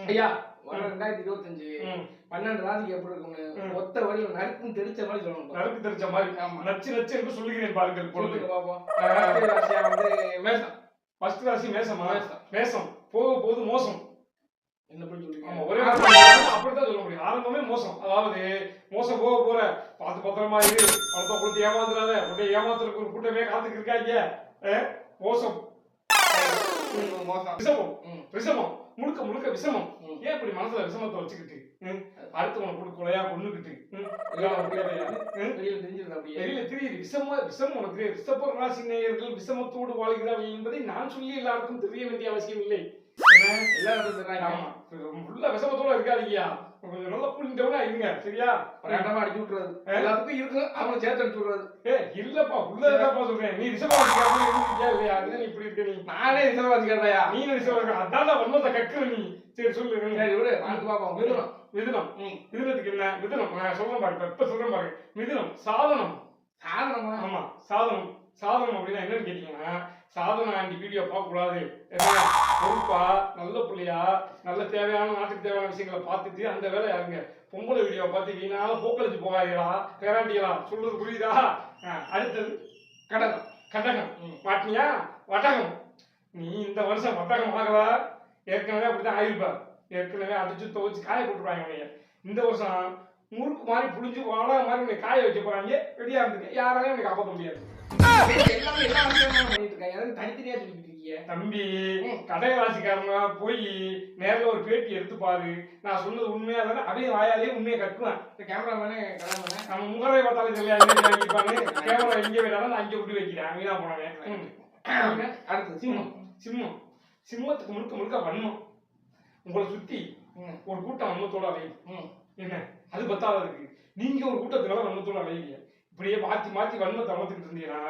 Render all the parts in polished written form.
ஐயா 2025 12 ராசிக்கு எப்படி இருக்கும்னு மொத்த வழியில நறுக்குன்னு தெரிச்ச மாதிரி சொல்லணும். நறுக்கு தெரிச்ச மாதிரி. ஆமா, நச்சு நச்சு என்று சொல்லுகிறேன் பாருங்கள். சொல்லுங்க பாப்போம். ராசியா வந்து மேசம். ஃபர்ஸ்ட் ராசி மேசமா? மேசம் போக போது மோசம். என்ன பண்ணி சொல்றீங்க? ஆமா, ஒரே அப்படிதான் சொல்ல முடியும். ஆரம்பமே மோசம். அதாவது மோசம் போக போற பார்த்து பத்திரமா இரு, பணத்தை கொடுத்து ஏமாந்துடாத, உடைய ஏமாத்துறதுக்கு ஒரு கூட்டமே காத்துக்கு இருக்காங்க. மோசம் விஷமம். விஷமம் முழுக்க முழுக்க விஷமம். ஏன் இப்படி மனசுல விஷமத்தை வச்சுக்கிட்டு அடுத்தவனை கூட கொலையா கொண்டுகிட்டு வெளியில தெரியுது விஷம் உனக்கு ரிஷப ராசி நேயர்கள் விஷமத்தோடு வாழ்கிறார்கள் என்பதை நான் சொல்லி எல்லாருக்கும் தெரிய வேண்டிய அவசியம் இல்லை. உள்ள விஷமத்தோட இருக்காதீங்கயா, கொஞ்சம் நல்லா புரிஞ்சவனா இருங்க. சரியா? பிரயாண்டமா அடிச்சு விட்டுறது எல்லாத்துக்கும் இருக்கு, அவங்க சேர்த்து அடிச்சு விடுறது. இல்லப்பா, உள்ளதாப்பா சொல்றேன். நீ ரிஷபவாசிக்காரன் இல்லையா? அதுதான் நீ இப்படி இருக்க. நீ நானே ரிஷபவாசிக்காரயா? நீ ரிஷபவாசிக்காரன், அதான் வன்மத்தை கக்குற நீ. சரி சொல்லு. சரி விடு, வாழ்த்து பாப்போம். மிதுனம். மிதுனம். மிதுனத்துக்கு என்ன? மிதுனம் நான் சொல்றேன் பாரு, இப்ப சொல்றேன் பாரு. மிதுனம் சாதனம். சாதனமா? ஆமா, சாதனம். சாதனம் அப்படின்னா என்னன்னு கேட்டீங்கன்னா, சாதனை ஆண்டி வீடியோ பார்க்க கூடாது. பொறுப்பா நல்ல பிள்ளையா நல்ல தேவையான நாட்டுக்கு தேவையான விஷயங்களை பார்த்துட்டு அந்த வேலை யாருங்க. பொம்பளை வீடியோ பார்த்து வீணால போக்கழிச்சு போகாதீங்களா, பேராண்டிகளா? சொல்றது புரியுதா? அடுத்தது கடகம். கடகம் மாட்டினியா? வட்டகம். நீ இந்த வருஷம் வட்டகம் ஆகல, ஏற்கனவே அப்படித்தான் ஆயிருப்ப. ஏற்கனவே அடிச்சு துவச்சு காய போட்டுருவாங்க. இந்த வருஷம் முறுக்கு மாதிரி புளிஞ்சு வாழ மாதிரி உன்னை காய வைக்க போறாங்க. ரெடியா இருந்துக்க, யாராலையும் எனக்கு காப்பாற்ற முடியாது. தம்பி, கடகராசிக்காரனா போய் நேரில் ஒரு பேட்டி எடுத்து பாரு. நான் சொன்னது உண்மையா தானே? அப்படியே வாயாலே உண்மையை கட்டுவேன். கேமராமேனே நம்ம முகரை பார்த்தாலும் தெரியல, கேமரா இங்கே வேணாலும் நான் அங்கே விட்டு வைக்கிறேன். வீணா போனவன். அடுத்து சிம்மம். சிம்மம். சிம்மத்துக்கு முழுக்க முழுக்க வன்மம். உங்களை சுத்தி ஒரு கூட்டம் வன்மத்தோட அலையுது. என்ன அது பத்தாவது இருக்கு, நீங்க ஒரு கூட்டத்தினால வன்மத்தோட அலையுங்க. இப்படியே மாத்தி மாத்தி வன்மத்தை வளர்த்துக்கிட்டு இருந்தீங்கன்னா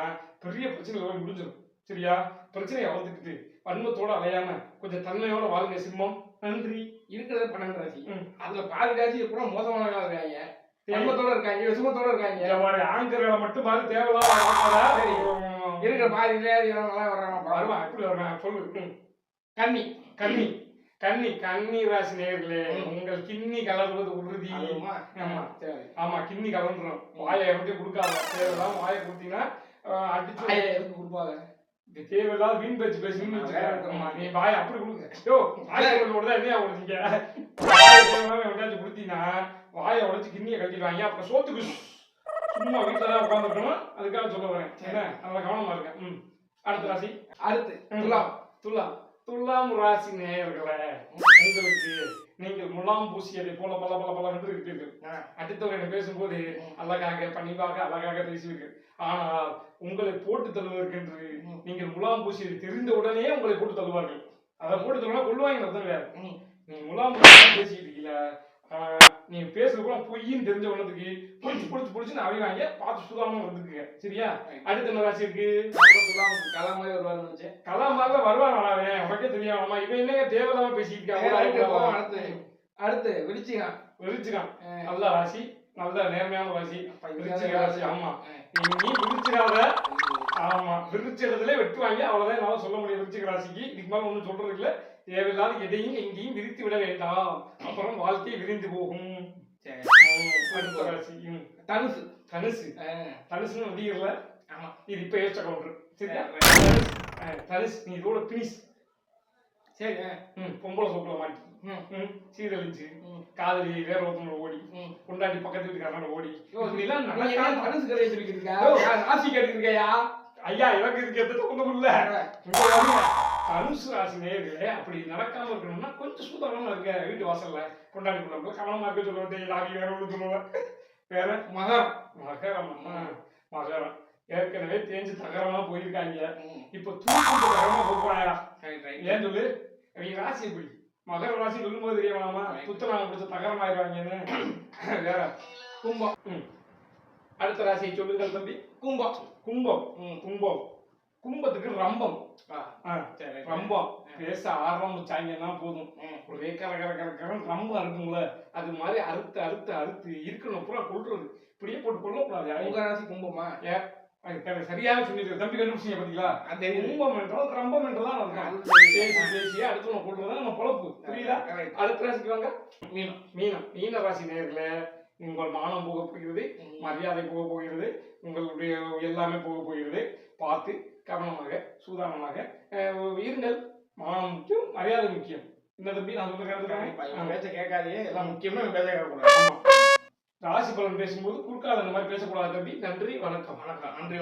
பெரிய பிரச்சனை முடிஞ்சிடும். சரியா? பிரச்சனையை வளர்த்துக்கிட்டு வன்மத்தோட அலையாம கொஞ்சம் தன்மையோட வாழுங்க சிம்மம். நன்றி. இருக்கிறது 12 ராசி, அதுல பாதி ராசி கூட மோசமான இருக்காங்க, வன்மத்தோட இருக்காங்க, விஷமத்தோட இருக்காங்க. ஆங்கர்களை மட்டும் பாரு, தேவையில்லாத இருக்கிற பாதி நல்லா வர்றாங்க. வருவான், எப்படி வர்றான் சொல்லு. கன்னி. கன்னி. கன்னி. கன்னி ராசி நேயர்களே, உங்கள் கிண்ணி கலர்வது உறுதி. ஆமா, கிண்ணி கலந்துரும். வாயை எப்படி கொடுக்காத, தேவையில்லாம வாயை கொடுத்தீங்கன்னா அடிச்சு எதுக்கு கொடுப்பாங்க. தேவையில்லாத வீண் பேச்சு பேசி நீ வாயை அப்படி கொடுங்க. வாயோட என்னையா கொடுத்தீங்க? எப்படியாச்சும் கொடுத்தீங்கன்னா வாயை உடைச்சு கிண்ணியை கட்டிடுவாங்க. அப்புறம் சோத்துக்கு சும்மா வீட்டுல தான் உட்காந்துருக்கணும். அதுக்காக சொல்ல வரேன். என்ன நல்லா கவனமா இருக்கேன். அடுத்த ராசி. அடுத்து துலாம். துலாம். துலாம் ராசி நேயர்களே, உங்களுக்கு நீங்கள் முலாம் பூசியதை போல பல பல பல என்று இருப்பீர்கள். அடுத்தவர்கள் பேசும்போது அழகாக பணிவாக அழகாக பேசுவீர்கள். ஆனால் உங்களை போட்டு தள்ளுவதற்கென்று நீங்கள் முலாம் பூசியதை தெரிந்த உடனே உங்களை போட்டு தள்ளுவார்கள். அதை போட்டு தள்ளுவா கொள்வாங்க அர்த்தம் வேற. நீ முலாம் பூசி பேசிட்டு இருக்கீங்க, நீ பேசுறது கூட பொய்ன்னு தெரிஞ்ச உடனதுக்கு புடிச்சு அவைவாங்க. பார்த்து சுதாரணம் வந்துக்குங்க. சரியா? அடுத்த என்ன ராசி இருக்கு? கலா மாதிரி வருவாரு நினைச்சேன். கலா மாதிரி வருவாங்க. உனக்கே தெரியாம இவன் என்னங்க தேவையில்லாம பேசிட்டு இருக்காங்க. அடுத்து விருச்சிகம். விருச்சிகம் நல்ல ராசி, நல்ல நேர்மையான ராசி. விருச்சிக ராசி. ஆமா, நீ விருச்சிகாத. ஆமா, விருச்சிகத்திலே வெட்டுவாங்க. அவ்வளவுதான் என்னால சொல்ல முடியும் விருச்சிக ராசிக்கு. இதுக்கு மேல ஒண்ணும் சொல்றது இல்ல. தேவையில்லாத எதையும் எங்கேயும் விரித்து விட வேண்டாம், அப்புறம் வாழ்க்கை விரிந்து போகும். தனுசு. தனுசு. தனுசுன்னு நடிகர்ல. ஆமா, இது இப்ப யோசிச்ச கவுண்டர். சரியா? தனுசு நீ இதோட பினிஷ். சரி. பொம்பளை சோப்புல மாட்டி சீரழிச்சு காதலி வேற ஒருத்தவங்களோட ஓடி கொண்டாடி பக்கத்து வீட்டுக்காரனோட ஓடி தனுசு கதையை சொல்லிக்கிட்டு ராசி கேட்டுருக்கையா? ஐயா, எனக்கு இதுக்கு எந்த ஒன்றும் இல்ல. தனுசு ராசி நேயர்களே, அப்படி நடக்காம இருக்கணும்னா கொஞ்சம் சூதானமா இருக்க. வீட்டு வாசல்ல கொண்டாடி கொண்டாடி கவனமா இருக்க சொல்லுவேன். ராகி வேற ஒன்று சொல்லுவேன். வேற மகரம். மகரம். மகரம் ஏற்கனவே தேஞ்சு தகரமா போயிருக்காங்க. இப்ப தூக்கு தகரமா போறாயா? ஏன் சொல்லு. அவங்க ராசி எப்படி? மகர ராசி சொல்லும் போது தெரியலாமா துத்தநாம பிடிச்ச தகரம் ஆயிடுவாங்கன்னு. வேற கும்பம். அடுத்த ராசியை சொல்லுங்கள் தம்பி. கும்பம். கும்பம். கும்பம். கும்பத்துக்கு ரம்பம். ரம்பம் பேச ஆரம்பிச்சாங்கன்னா போதும், ஒரே கரகரகரகரன்னு ரம்பம் இருக்குங்கள, அது மாதிரி அறுத்து அறுத்து அறுத்து இருக்கணும் பூரா கொள்றது. இப்படியே போட்டு கொள்ளக்கூடாது. உங்க ராசி கும்பமா? சரியாக சொல்லிட்டு தம்பி கண்டுபிடிச்சிங்க பாத்தீங்களா? அது தெரியுது. கும்பம் என்றால் ரம்பம் என்றுதான் அர்த்தம். அது தெரியுது. பேசி அடுத்தவங்க கொள்றதுதான் நம்ம பொழப்பு. புரியுதா? Correct. அடுத்த ராசிக்கு வாங்க. மீனம். மீன ராசி நேயர்களே, உங்கள் மானம் போக போகிறது, மரியாதை போக போகிறது, உங்களுடைய எல்லாமே போக போகிறது. பார்த்து கவனமாக சூதானமாக இருங்கள். மானம் முக்கியம், மரியாதை முக்கியம். என்ன தம்பி நான் சொல்ற கருத்து பேச்ச கேட்காதீங்க, எல்லாம் முக்கியமா பேச்ச கேட்கக்கூடாது. ராசி பலன் பேசும்போது குறுக்கால அந்த மாதிரி பேசக்கூடாது தம்பி. நன்றி, வணக்கம். வணக்கம். நன்றி.